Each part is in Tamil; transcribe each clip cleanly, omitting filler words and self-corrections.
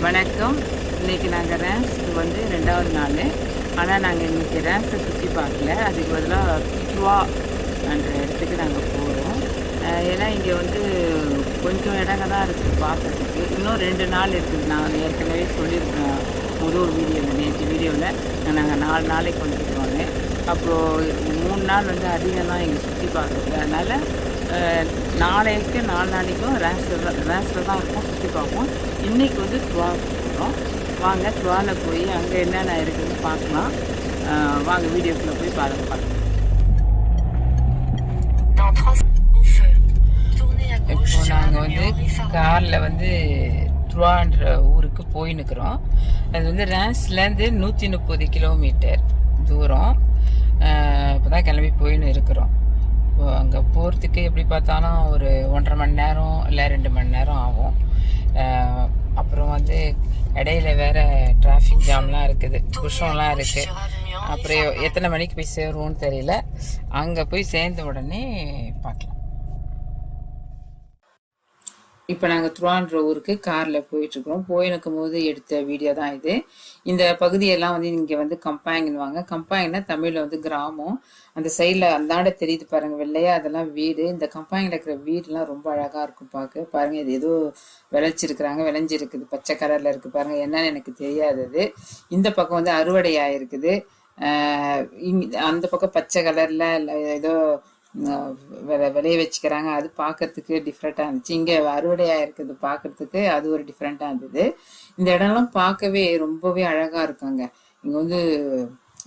வணக்கம். இன்றைக்கி நாங்கள் ரேம்ஸுக்கு வந்து 2வது நாள். ஆனால் நாங்கள் இன்றைக்கி ரேம்ஸை சுற்றி பார்க்கல. அதுக்கு பதிலாக ட்வா என்ற இடத்துக்கு நாங்கள் போகிறோம். ஏன்னா இங்கே வந்து கொஞ்சம் இடங்க தான் இருக்குது பார்க்குறதுக்கு. இன்னும் 2 நாள் இருக்குது. நான் ஏற்கனவே சொல்லியிருக்கேன் முதல் வீடியோவில், நேற்று வீடியோவில் நாங்கள் 4 நாளைக்கு வந்துருக்கோங்க. அப்போது 3 நாள் வந்து அதிகம் தான் இங்கே சுற்றி பார்க்குறது. அதனால் நாளைக்கு 4 நாளைக்கும் ரேம்ஸில் தான் இருக்கும், சுற்றி பார்ப்போம். இன்றைக்கி வந்து ட்வா போகிறோம். வாங்க ட்வாவில் போய் அங்கே என்னென்ன இருக்குதுன்னு பார்க்கலாம். வாங்க வீடியோக்குள்ளே போய் பார்க்கலாம். இப்போ நாங்கள் வந்து காரில் வந்து ட்வான்ற ஊருக்கு போயின்னுக்கிறோம். அது வந்து ரேம்ஸ்லேருந்து 130 கிலோமீட்டர் தூரம். இப்போ தான் கிளம்பி போயின்னு இருக்கிறோம். அங்கே போகிறதுக்கு எப்படி பார்த்தாலும் ஒரு 1.5 மணி நேரம் இல்லை 2 மணி நேரம் ஆகும். அப்புறம் வந்து இடையில வேறு டிராஃபிக் ஜாம்லாம் இருக்குது, புஷம்லாம் இருக்குது. அப்புறம் எத்தனை மணிக்கு போய் சேருவோன்னு தெரியல. அங்கே போய் சேர்ந்த உடனே பார்க்கலாம். இப்போ நாங்கள் ட்வான்ற ஊருக்கு காரில் போயிட்டுருக்குறோம். போயிருக்கும் போது எடுத்த வீடியோ தான் இது. இந்த பகுதியெல்லாம் வந்து இங்கே வந்து கம்பாயின்னுவாங்க. கம்பாயின்னா தமிழில் வந்து கிராமம். அந்த சைடில் அந்தாண்ட தெரியுது பாருங்கள், வெள்ளையா அதெல்லாம் வீடு. இந்த கம்பாயினில் இருக்கிற வீடுலாம் ரொம்ப அழகாக இருக்கும் பார்க்க. பாருங்கள், இது ஏதோ விளைஞ்சிருக்குது, பச்சை கலரில் இருக்குது பாருங்கள். என்னன்னு எனக்கு தெரியாதது. இந்த பக்கம் வந்து அறுவடை ஆகிருக்குது. அந்த பக்கம் பச்சை கலரில் ஏதோ விளைய வச்சுக்கிறாங்க. அது பார்க்கறதுக்கு டிஃப்ரெண்ட்டாக இருந்துச்சு. இங்கே அறுவடையாக இருக்குது பார்க்கறதுக்கு, அது ஒரு டிஃப்ரெண்ட்டாக இருந்தது. இந்த இடம்லாம் பார்க்கவே ரொம்பவே அழகாக இருக்காங்க. இங்கே வந்து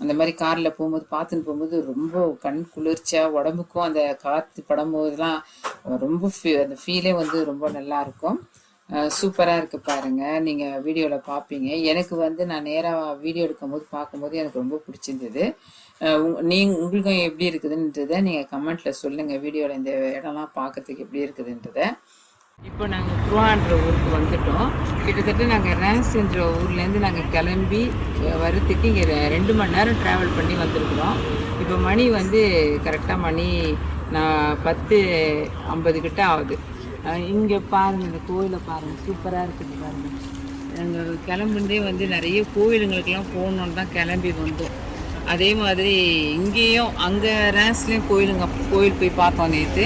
அந்த மாதிரி காரில் பார்த்துன்னு போகும்போது ரொம்ப கண் குளிர்ச்சியாக, உடம்புக்கும் அந்த காற்று படும்போதெல்லாம் ரொம்ப அந்த ஃபீலே வந்து ரொம்ப நல்லாயிருக்கும். சூப்பராக இருக்குது பாருங்கள். நீங்கள் வீடியோவில் பார்ப்பீங்க. எனக்கு வந்து நான் நேராக வீடியோ பார்க்கும்போது எனக்கு ரொம்ப பிடிச்சிருந்தது. உங்களுக்கும் எப்படி இருக்குதுன்றதை நீங்கள் கமெண்ட்டில் சொல்லுங்கள். வீடியோவில் இந்த இடம்லாம் பார்க்கறதுக்கு எப்படி இருக்குதுன்றதை. இப்போ நாங்கள் ட்வான்ற ஊருக்கு வந்துட்டோம். கிட்டத்தட்ட நாங்கள் ரேம்ஸ்ன்ற ஊர்லேருந்து நாங்கள் கிளம்பி வரத்துக்கு இங்கே 2 மணி நேரம் ட்ராவல் பண்ணி வந்திருக்கிறோம். இப்போ மணி வந்து கரெக்டாக மணி 10:50 கிட்ட ஆகுது. இங்கே பாருங்கள், இந்த கோயிலை பாருங்கள், சூப்பராக இருக்குது பாருங்கள். நாங்கள் கிளம்புனதே வந்து நிறைய கோயிலுங்களுக்கெல்லாம் போகணுன்னு தான் கிளம்பி வந்தோம். அதே மாதிரி இங்கேயும் அங்கே ரேம்ஸ்லேயும் கோயில் போய் பார்த்தோம் நேற்று.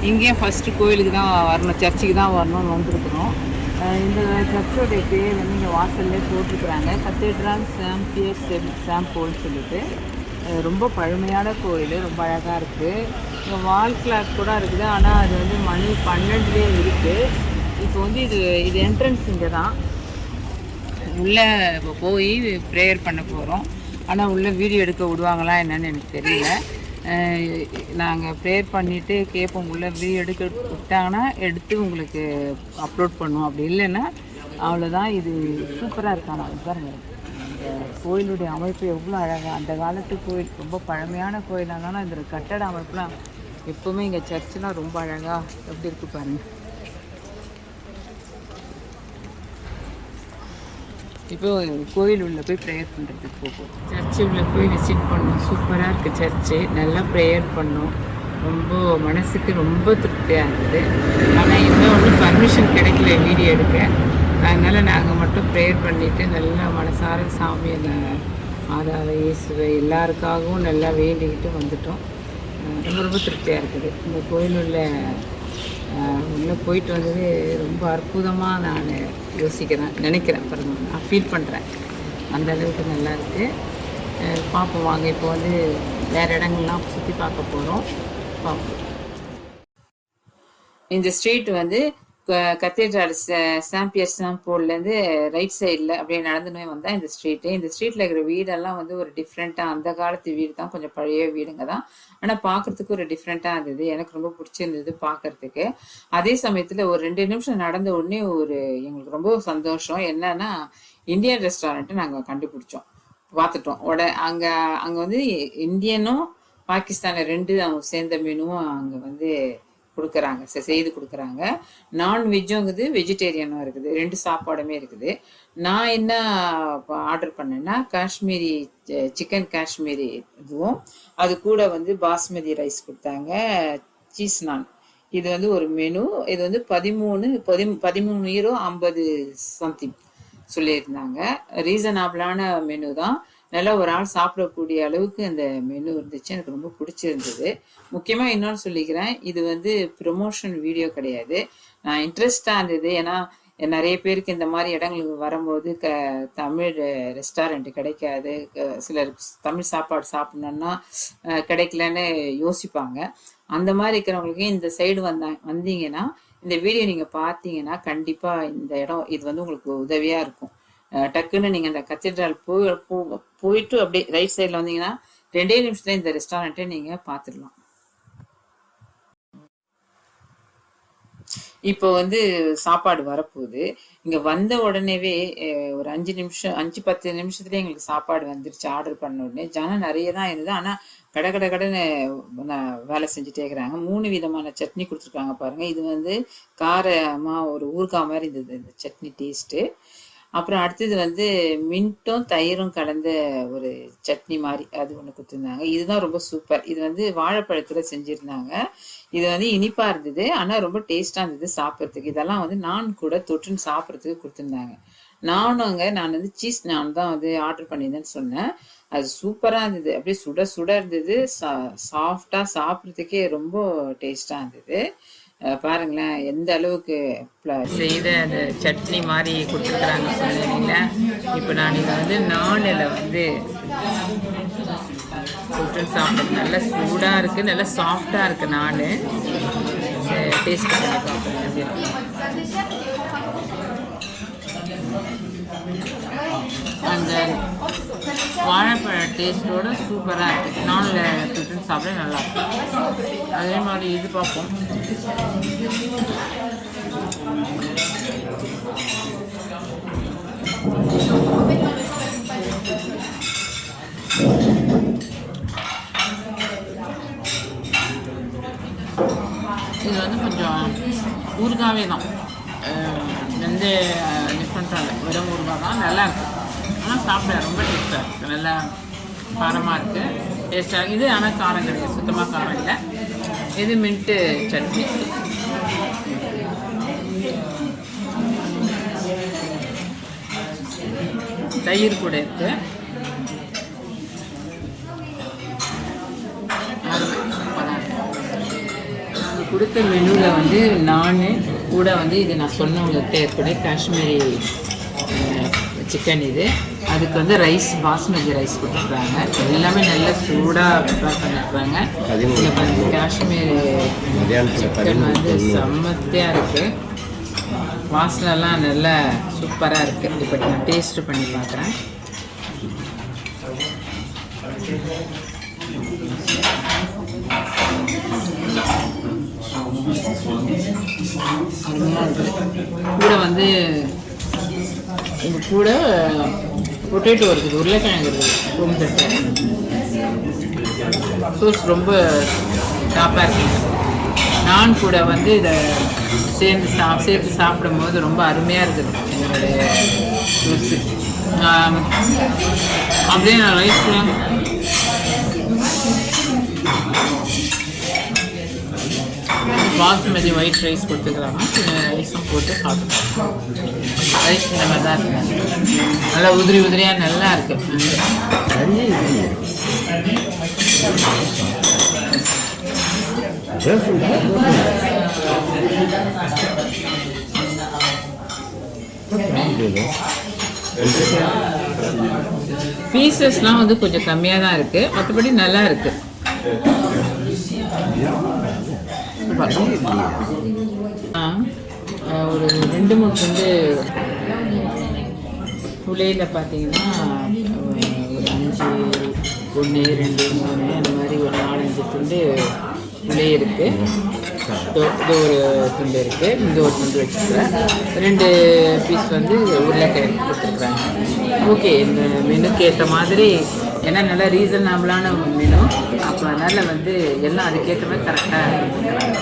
இங்கேயும் ஃபஸ்ட்டு கோயிலுக்கு தான் வரணும், சர்ச்சுக்கு தான் வரணும்னு வந்திருக்கிறோம். இந்த சர்ச்சோடைய பேர் வந்து இங்கே வாசல்லே போட்டிருக்கிறாங்க, கத்தீட்ரல் சாம் பியர் சாம் போல்னு சொல்லிட்டு. ரொம்ப பழமையான கோயில், ரொம்ப அழகாக இருக்குது. இங்கே வால் கிளாக் கூட இருக்குது. ஆனால் அது வந்து மணி 12 இருக்குது. இப்போ வந்து இது என்ட்ரன்ஸ் இங்கே தான். உள்ளே போய் ப்ரேயர் பண்ண போகிறோம். ஆனால் உள்ளே வீடியோ எடுக்க விடுவாங்களா என்னன்னு எனக்கு தெரியல. நாங்கள் ப்ரேயர் பண்ணிவிட்டு கேட்போம், உள்ளே வீடியோ எடுக்க விட்டாங்கன்னா எடுத்து உங்களுக்கு அப்லோட் பண்ணுவோம். அப்படி இல்லைன்னா அவ்வளோதான். இது சூப்பராக இருக்காங்க பாருங்கள். இந்த கோயிலுடைய அமைப்பு எவ்வளோ அழகாக, அந்த காலத்து கோயில், ரொம்ப பழமையான கோயிலாக இருந்தாலும் இந்த கட்டட அமைப்புலாம் எப்போவுமே இங்கே சர்ச்செலாம் ரொம்ப அழகாக எப்படி இருக்குது பாருங்கள். இப்போ கோயில் உள்ளே போய் ப்ரேயர் பண்ணுறதுக்கு போகும். சர்ச்சு உள்ளே போய் விசிட் பண்ணோம். சூப்பராக இருக்குது சர்ச்சு. நல்லா ப்ரேயர் பண்ணோம். ரொம்ப மனசுக்கு ரொம்ப திருப்தியாக இருந்தது. ஆனால் இன்னும் ஒன்றும் பர்மிஷன் கிடைக்கல வீடியோ எடுக்க. அதனால் நாங்கள் மட்டும் ப்ரேயர் பண்ணிவிட்டு நல்லா மனசார சாமி, அந்த மாதாவை, இயேசுவை எல்லாருக்காகவும் நல்லா வேண்டிக்கிட்டு வந்துட்டோம். ரொம்ப ரொம்ப திருப்தியாக இருக்குது. இந்த கோயில் உள்ளே போயிட்டு வந்தது ரொம்ப அற்புதமாக நான் நினைக்கிறேன் பாருங்க. நான் ஃபீல் பண்ணுறேன். அந்த அளவுக்கு நல்லா இருக்குது. பார்ப்போம் வாங்க. இப்போ வந்து வேறு இடங்கள்லாம் சுற்றி பார்க்க போகிறோம். பார்ப்போம். இந்த ஸ்ட்ரீட் வந்து கத்தீட்ரல் சாம்பியர் சாம்போர்ட்லேருந்து ரைட் சைடில் அப்படியே நடந்துனே வந்தால் இந்த ஸ்ட்ரீட்டு. இந்த ஸ்ட்ரீட்டில் இருக்கிற வீடெல்லாம் வந்து ஒரு டிஃப்ரெண்ட்டாக, அந்த காலத்து வீடு தான், கொஞ்சம் பழைய வீடுங்க தான். ஆனால் பார்க்குறதுக்கு ஒரு டிஃப்ரெண்ட்டாக இருந்தது. எனக்கு ரொம்ப பிடிச்சிருந்தது பார்க்குறதுக்கு. அதே சமயத்தில் ஒரு 2 நிமிஷம் நடந்த உடனே எங்களுக்கு ரொம்ப சந்தோஷம். என்னன்னா, இந்தியன் ரெஸ்டாரண்ட்டை நாங்கள் கண்டுபிடிச்சோம், பார்த்துட்டோம். அங்கே அங்கே வந்து இந்தியனும் பாகிஸ்தானில் 2 அவங்க சேர்ந்த மெனுவும் அங்கே வந்து கொடுக்குறாங்க, செய்து கொடுக்குறாங்க. நான்வெஜ்ஜும் இருக்குது, வெஜிடேரியனும் இருக்குது, 2 சாப்பாடுமே இருக்குது. நான் என்ன ஆர்டர் பண்ணேன்னா, காஷ்மீரி சிக்கன் காஷ்மீரி இதுவும், அது கூட வந்து பாஸ்மதி ரைஸ் கொடுத்தாங்க, சீஸ் நான். இது வந்து ஒரு மெனு. இது வந்து 13 யூரோ 50 சம்திங் சொல்லியிருந்தாங்க. ரீசனபிளான மெனு தான். நல்லா ஒரு ஆள் சாப்பிடக்கூடிய அளவுக்கு அந்த மெனு இருந்துச்சு. எனக்கு ரொம்ப பிடிச்சிருந்தது. முக்கியமாக இன்னொன்று சொல்லிக்கிறேன், இது வந்து ப்ரொமோஷன் வீடியோ கிடையாது. நான் இன்ட்ரெஸ்டாக இருந்தது. ஏன்னா நிறைய பேருக்கு இந்த மாதிரி இடங்களுக்கு வரும்போது தமிழ் ரெஸ்டாரண்ட் கிடைக்காது, சிலருக்கு தமிழ் சாப்பாடு சாப்பிட்ணுன்னா கிடைக்கலன்னு யோசிப்பாங்க. அந்த மாதிரி இருக்கிறவங்களுக்கு இந்த சைடு வந்தீங்கன்னா, இந்த வீடியோ நீங்கள் பார்த்தீங்கன்னா கண்டிப்பாக இந்த இடம் இது வந்து உங்களுக்கு உதவியாக இருக்கும். டக்குன்னு நீங்கள் அந்த கத்தீட்ரல் போயிட்டு அப்படியே ரைட் சைடில் வந்தீங்கன்னா 2 நிமிஷத்துல இந்த ரெஸ்டாரண்ட்டை நீங்கள் பார்த்துடலாம். இப்போ வந்து சாப்பாடு வரப்போகுது. இங்கே வந்த உடனேவே ஒரு 5-10 நிமிஷத்துலேயே எங்களுக்கு சாப்பாடு வந்துருச்சு. ஆர்டர் பண்ண உடனே ஜனம் நிறைய தான் இருந்தது. ஆனால் கடைன்னு வேலை செஞ்சுட்டே இருக்கிறாங்க. 3 விதமான சட்னி கொடுத்துருக்காங்க பாருங்கள். இது வந்து காரமாக ஒரு ஊறுகாய் மாதிரி இருந்தது இந்த சட்னி டேஸ்ட்டு. அப்புறம் அடுத்தது வந்து மின்ட்டும் தயிரும் கலந்த ஒரு சட்னி மாதிரி அது ஒன்று கொடுத்துருந்தாங்க. இதுதான் ரொம்ப சூப்பர். இது வந்து வாழைப்பழத்தில் செஞ்சுருந்தாங்க. இது வந்து இனிப்பாக இருந்தது, ஆனால் ரொம்ப டேஸ்ட்டாக இருந்தது சாப்பிட்றதுக்கு. இதெல்லாம் வந்து நான் கூட தொட்டுன்னு சாப்பிட்றதுக்கு கொடுத்துருந்தாங்க. நான் வந்து சீஸ் நான் தான் வந்து ஆர்டர் பண்ணியிருந்தேன்னு சொன்னேன். அது சூப்பராக இருந்தது. அப்படியே சுட சுட இருந்தது, சாஃப்டாக சாப்பிட்றதுக்கே ரொம்ப டேஸ்ட்டாக இருந்தது. பாருங்களேன் எந்த அளவுக்கு செய்த அந்த சட்னி மாதிரி கொடுத்துருக்குறாங்க சொன்னீங்கள. இப்போ நான் இதை வந்து நானில் வந்து போட்டு சாப்பிட்றேன். நல்லா சூடாக இருக்குது, நல்லா சாஃப்டாக இருக்குது. நான் டேஸ்ட் பண்ணி பார்க்குறேன். அந்த வாழைப்பழ டேஸ்ட்டோட சூப்பராக இருக்குது. நானில் போட்டு சாப்பிட நல்லாயிருக்கும். அதே மாதிரி இது பார்ப்போம். இது வந்து கொஞ்சம் ஊறுகாவே தான், எந்த டிஃப்ரெண்ட்டாக இல்லை, வெறும் ஊறுகாய் தான். நல்லாயிருக்கு. ஆனால் சாப்பிட ரொம்ப டேஸ்ட்டாக இருக்குது. நல்லா காரமாக இருக்குது, டேஸ்ட்டாக. இது ஆனால் காரம் கிடையாது, சுத்தமாக காரம் இல்லை. இது மின்ட்டு சட்னி. தயிர் கூட இருக்குது. கொடுத்த மெனுவில் வந்து நான் கூட வந்து இது நான் சொன்னவங்ககிட்ட ஏற்படைய காஷ்மீரி சிக்கன். இது அதுக்கு வந்து ரைஸ், பாஸ்மதி ரைஸ் கொடுத்துருக்காங்க. எல்லாமே நல்லா சூடாக ப்ரிப்பேர் பண்ணிருக்காங்க. இதில் வந்து காஷ்மீரி சிக்கன் வந்து செம்மத்தியாக இருக்குது. வாசனைலாம் நல்லா சூப்பராக இருக்குது. இப்போ நான் டேஸ்ட்டு பண்ணி பார்க்குறேன். கூட வந்து கூட பொட்டேட்டோ இருக்குது, உருளைக்கிழங்கு இருக்குது, பூந்தட்டை சோஸ் ரொம்ப டாப்பாக இருக்குது. நான் கூட வந்து இதை சேர்த்து சாப்பிடும்போது ரொம்ப அருமையாக இருக்குது என்னுடைய சோஸு. அப்படியே நான் ரைஸ் பாஸ்மதி ஒயிட் ரைஸ் கொடுத்துக்கிறாங்க. ரைஸும் போட்டு சாப்பிடுவோம். ரைஸ் இந்த மாதிரி தான் இருக்குது, நல்லா உதிரியாக நல்லா இருக்குது. பீசஸ்லாம் வந்து கொஞ்சம் கம்மியாக தான் இருக்குது, மற்றபடி நல்லா இருக்குது. ஒரு 2-3 துண்டு புளியில் பார்த்தீங்கன்னா ஒரு 5 1 2 3 அந்த மாதிரி ஒரு 4-5 துண்டு புளி இருக்குது. இது ஒரு துண்டு இருக்குது, இந்த ஒரு துண்டு வச்சுருக்கிறேன். 2 பீஸ் வந்து உருளைக்கிழங்கு கொடுத்துருக்குறாங்க. ஓகே, இந்த மெனுக்கு ஏற்ற மாதிரி ஏன்னா நல்லா ரீசனபிளான மெனு, அப்போ அதனால் வந்து எல்லாம் அதுக்கேற்ற மாதிரி கரெக்டாக கொடுத்துருக்குறாங்க.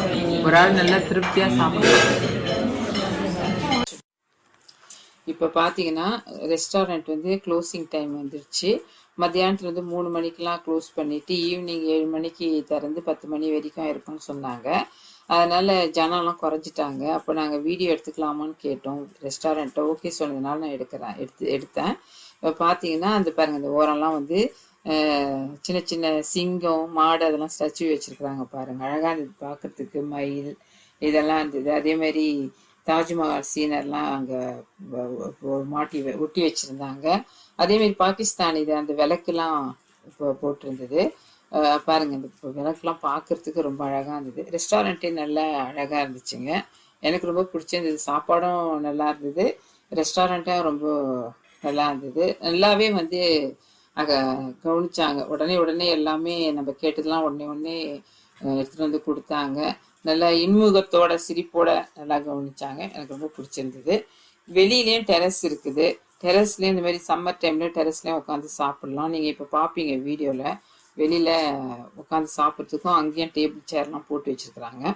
ஒரு ஆள் நல்லா திருப்தியாக சாப்பிடுவாங்க. இப்போ பார்த்தீங்கன்னா ரெஸ்டாரண்ட் வந்து க்ளோசிங் டைம் வந்துடுச்சு. மத்தியானத்தில் வந்து 3 மணிக்கெலாம் க்ளோஸ் பண்ணிவிட்டு ஈவினிங் 7 மணிக்கு திறந்து 10 மணி வரைக்கும் இருக்குன்னு சொன்னாங்க. அதனால் ஜனம்லாம் குறைஞ்சிட்டாங்க. அப்போ நாங்கள் வீடியோ எடுத்துக்கலாமான்னு கேட்டோம் ரெஸ்டாரண்ட்டை. ஓகே சொன்னதுனால நான் எடுத்தேன். இப்போ பார்த்தீங்கன்னா அந்த பாருங்கள், இந்த ஓரம்லாம் வந்து சின்ன சின்ன சிங்கம் மாடு அதெல்லாம் ஸ்டாச்சு வச்சுருக்குறாங்க பாருங்கள். அழகாக இருந்தது பார்க்குறதுக்கு. மயில் இதெல்லாம் இருந்தது. அதேமாதிரி தாஜ்மஹால் சீனர்லாம் அங்கே ஒட்டி வச்சுருந்தாங்க. அதேமாரி பாகிஸ்தான் இது அந்த விளக்குலாம் இப்போ போட்டிருந்தது பாருங்கள். இந்த விளக்குலாம் பார்க்குறதுக்கு ரொம்ப அழகாக இருந்தது. ரெஸ்டாரண்ட்டே நல்லா அழகாக இருந்துச்சுங்க. எனக்கு ரொம்ப பிடிச்சிருந்தது. சாப்பாடும் நல்லா இருந்தது, ரெஸ்டாரண்ட்டும் ரொம்ப நல்லா இருந்தது. நல்லாவே வந்து அங்கே கவனிச்சாங்க. உடனே எல்லாமே நம்ம கேட்டதெல்லாம் உடனே எடுத்துகிட்டு வந்து கொடுத்தாங்க. நல்லா இன்முகத்தோட சிரிப்போட நல்லா கவனிச்சாங்க. எனக்கு ரொம்ப பிடிச்சிருந்தது. வெளியிலேயும் டெரஸ் இருக்குது. டெரஸ்லேயும் இந்த மாதிரி சம்மர் டைமில் டெரஸ்லேயும் உட்காந்து சாப்பிட்லாம். நீங்கள் இப்போ பார்ப்பீங்க வீடியோவில். வெளியில் உட்காந்து சாப்பிட்றதுக்கும் அங்கேயும் டேபிள் சேர்லாம் போட்டு வச்சுருக்குறாங்க.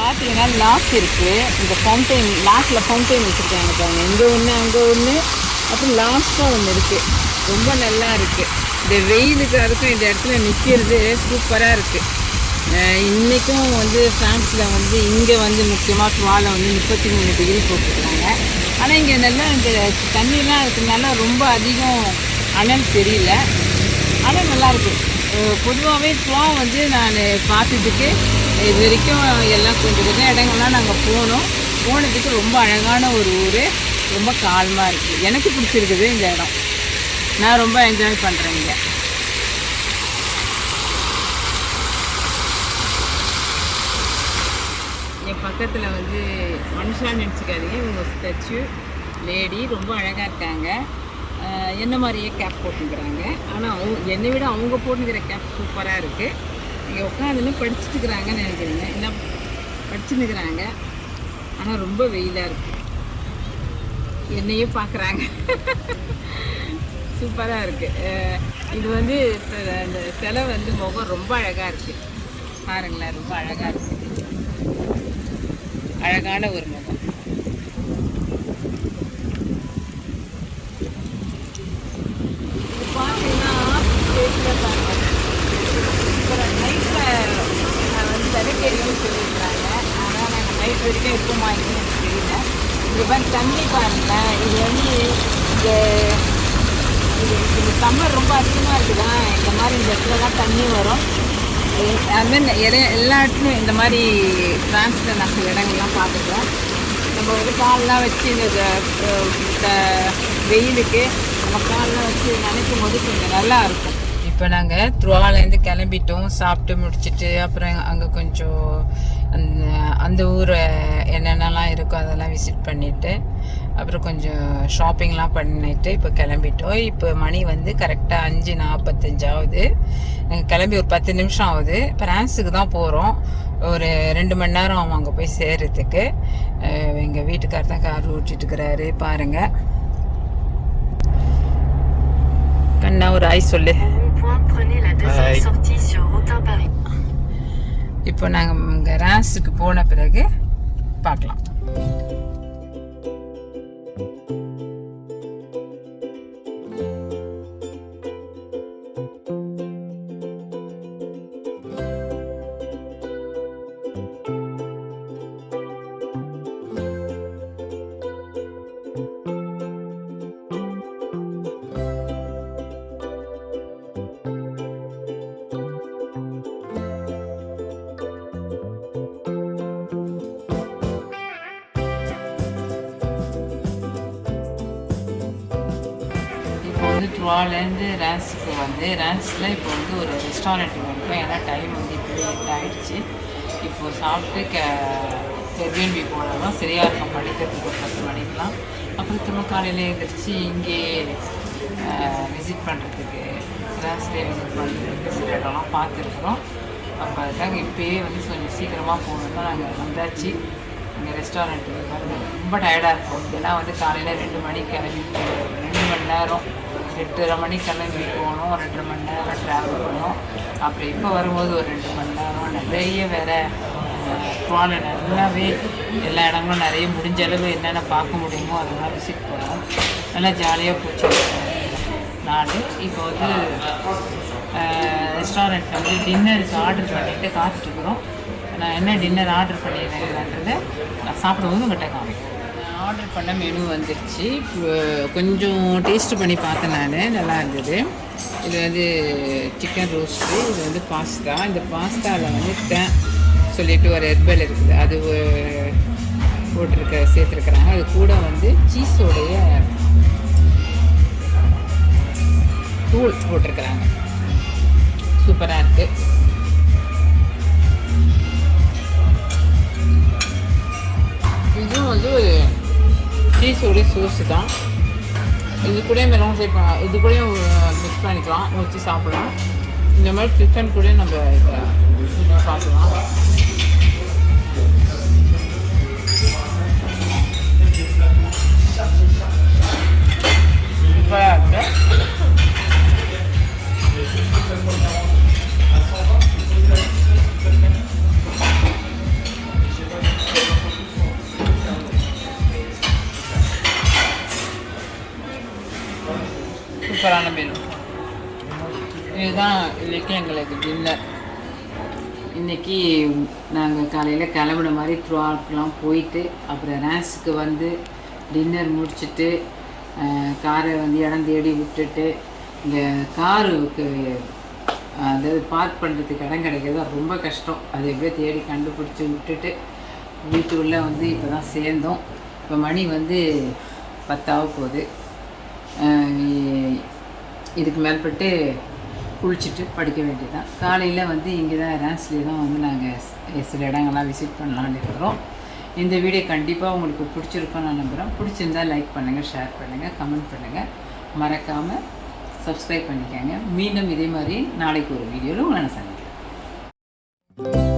பார்த்தீங்கன்னா லாஸ்ட் இருக்குது. இந்த ஃபவுண்டைன் லாஸ்ட்டில் ஃபவுண்டைன் வச்சுருக்காங்க பாருங்கள். இங்கே ஒன்று அங்கே ஒன்று, அப்புறம் லாஸ்ட்டாக ஒன்று இருக்குது. ரொம்ப நல்லா இருக்குது. இந்த வெயிலுக்கு அதுக்கும் இந்த இடத்துல நிற்கிறது சூப்பராக இருக்குது. இன்றைக்கும் வந்து ஃப்ரான்ஸில் வந்து இங்கே வந்து முக்கியமாக டுவாலை வந்து 33 டிகிரி போட்டுருக்குறாங்க. ஆனால் இங்கே நல்லா இந்த தண்ணிலாம் இருக்கிறதுனால ரொம்ப அதிகம் அனல் தெரியல. ஆனால் நல்லாயிருக்கு. பொதுவாகவே டுவா வந்து நான் பார்த்ததுக்கு இது வரைக்கும் எல்லாம் கொஞ்சம் இடங்கள்லாம் நாங்கள் போனதுக்கு ரொம்ப அழகான ஒரு ஊர். ரொம்ப கால்மாக இருக்குது. எனக்கு பிடிச்சிருக்குது இந்த இடம். நான் ரொம்ப என்ஜாய் பண்ணுறேன் இங்கே. என் பக்கத்தில் வந்து மனுஷான்னு நினச்சிக்காதீங்க, இவங்க ஸ்டாச்சு லேடி ரொம்ப அழகாக இருக்காங்க. என்ன மாதிரியே கேப் போட்டுக்கிறாங்க. ஆனால் என்னை விட அவங்க போட்டுக்கிற கேப் சூப்பராக இருக்குது. இங்கே உட்காந்துன்னு படிச்சுட்டுக்கிறாங்கன்னு நினைக்கிறீங்க. என்ன படிச்சுன்னுக்கிறாங்க. ஆனால் ரொம்ப வெயிலாக இருக்குது. என்னையும் பார்க்குறாங்க. சூப்பராக இருக்குது. இது வந்து அந்த சிலை வந்து முகம் ரொம்ப அழகாக இருக்குது. பாருங்களேன், ரொம்ப அழகாக இருக்குது. அழகான ஒரு முகம். பார்த்தீங்கன்னா நைட்டில் வந்து விளக்கேறியும் சொல்லியிருக்காங்க. ஆனால் நாங்கள் பண்ணி பாருங்களேன். இது வந்து இந்த சம்மர் ரொம்ப அதிகமாக இருக்குதா, இந்த மாதிரி இந்த இடத்துலலாம் தண்ணி வரும். அதுமாதிரி எல்லா இடத்துலையும் இந்த மாதிரி ஃப்ரான்ஸில் நான் சில இடங்கள்லாம் பார்த்துருக்கோம். நம்ம வந்து காலெலாம் வச்சு இந்த வெயிலுக்கு நம்ம காலெலாம் வச்சு நினைக்கும் போது கொஞ்சம் நல்லா இருக்கும். இப்போ நாங்கள் த்ருவாலேருந்து கிளம்பிட்டோம். சாப்பிட்டு முடிச்சுட்டு அப்புறம் அங்கே கொஞ்சம் அந்த ஊரை என்னென்னலாம் இருக்கோ அதெல்லாம் விசிட் பண்ணிவிட்டு அப்புறம் கொஞ்சம் ஷாப்பிங்லாம் பண்ணிவிட்டு இப்போ கிளம்பிட்டோம். இப்போ மணி வந்து கரெக்டாக 5:45 ஆகுது. நாங்கள் கிளம்பி ஒரு 10 நிமிஷம் ஆகுது. ஃப்ரான்ஸுக்கு தான் போகிறோம். ஒரு 2 மணி நேரம் ஆகும் அங்கே போய் சேர்கிறதுக்கு. எங்கள் வீட்டுக்கார் தான் கார் ஓட்டிட்டு இருக்கிறாரு. பாருங்கள் கண்ணா, ஒரு ஐஸ் சொல்லு. இப்போ நாங்கள் இங்கே ரான்ஸுக்கு போன பிறகு பார்க்கலாம். த்ருவாலேருந்து ரான்ஸுக்கு வந்து ரான்ஸில் இப்போ வந்து ஒரு ரெஸ்டாரண்ட்டுக்கு வந்தோம். ஏன்னா டைம் வந்து இப்போவே 8 ஆகிடுச்சு. இப்போது சாப்பிட்டு எர்பிஎன்பி போனாலும் சரியாக இருக்கும் படிக்கிறதுக்கு ஒரு 10 மணிக்கெலாம். அப்புறம் திரும்ப காலையில் எழுந்திரிச்சு இங்கே விசிட் பண்ணுறதுக்கு ரான்ஸ்லேயே விசிட் பண்ணுறதுக்கு சில இடம்லாம் பார்த்துருக்குறோம். அப்போ அதுக்காக இப்போயே வந்து கொஞ்சம் சீக்கிரமாக போகணும் தான் நாங்கள் வந்தாச்சு. இங்கே ரெஸ்டாரண்ட்டுக்கு ரொம்ப டயர்டாக இருக்கும். ஏன்னா வந்து காலையில் 2 மணிக்கு கிளம்பி 2 மணி நேரம் 8:30 மணிக்கு கிளம்பி போகணும். 2.5 மணி நேரம் ட்ராவல் பண்ணோம். அப்புறம் இப்போ வரும்போது ஒரு 2 மணி நேரம். நிறைய வேறு த்ருவால நல்லாவே எல்லா இடங்களும் நிறைய முடிஞ்ச அளவு என்னென்ன பார்க்க முடியுமோ அதெல்லாம் விசிட் பண்ணோம். நல்லா ஜாலியாக போச்சு நாள். இப்போ வந்து ரெஸ்டாரண்ட்டில் வந்து டின்னருக்கு ஆர்டர் பண்ணிவிட்டு காத்துட்ருக்குறோம். நான் என்ன டின்னர் ஆர்டர் பண்ணியிருந்தேன்றதை நான் சாப்பிடும்போது உங்கள்கிட்ட காமிக்கிறேன். ஆர்டர் பண்ண மெனு வந்துடுச்சு. கொஞ்சம் டேஸ்ட் பண்ணி பார்த்தேன் நான், நல்லா இருந்தது. இது வந்து சிக்கன் ரோஸ்ட்டு, இது வந்து பாஸ்தா. இந்த பாஸ்தாவில் வந்து சொல்லிட்டு ஒரு ஹெர்பல் இருக்குது, அது சேர்த்துருக்குறாங்க. அது கூட வந்து சீஸோடைய தூள் போட்டிருக்கிறாங்க. சூப்பராக இருக்குது. இதுவும் வந்து சீஸோடைய சோஸு தான். இது கூட மெலோன் சேர்க்கலாம், இது கூட மிக்ஸ் பண்ணிக்கலாம், வச்சு சாப்பிடலாம். இந்த மாதிரி சிக்கன் கூட நம்ம இதை சாப்பிடலாம். சூப்பராக இருக்குது. சூப்பரான மெனு. இதுதான் இன்றைக்கி எங்களுக்கு டின்னர். இன்றைக்கி நாங்கள் காலையில் கிளம்புன மாதிரி த்ருவாலாம் போயிட்டு அப்புறம் ரான்ஸுக்கு வந்து டின்னர் முடிச்சுட்டு காரை வந்து இடம் தேடி விட்டுட்டு இந்த காருக்கு அதாவது பார்க் பண்ணுறதுக்கு இடம் கிடைக்கிறது ரொம்ப கஷ்டம். அது எப்படியோ தேடி கண்டுபிடிச்சி விட்டுட்டு வீட்டுக்குள்ளே வந்து இப்போ தான் சேர்ந்தோம். இப்போ மணி வந்து 10 ஆக போகுது. இதுக்கு மேற்பட்டு குளிச்சுட்டு படிக்க வேண்டியதுதான். காலையில் வந்து இங்கே தான் ரான்ஸ்லேயே தான் வந்து நாங்கள் சில இடங்கள்லாம் விசிட் பண்ணலான்னு இருக்கிறோம். இந்த வீடியோ கண்டிப்பாக உங்களுக்கு பிடிச்சிருக்கோன்னு நான் நம்புகிறேன். பிடிச்சிருந்தால் லைக் பண்ணுங்கள், ஷேர் பண்ணுங்கள், கமெண்ட் பண்ணுங்கள், மறக்காமல் சப்ஸ்கிரைப் பண்ணிக்கோங்க. மீண்டும் இதே மாதிரி நாளைக்கு ஒரு வீடியோவில் உங்களை நான் சந்திக்கிறேன்.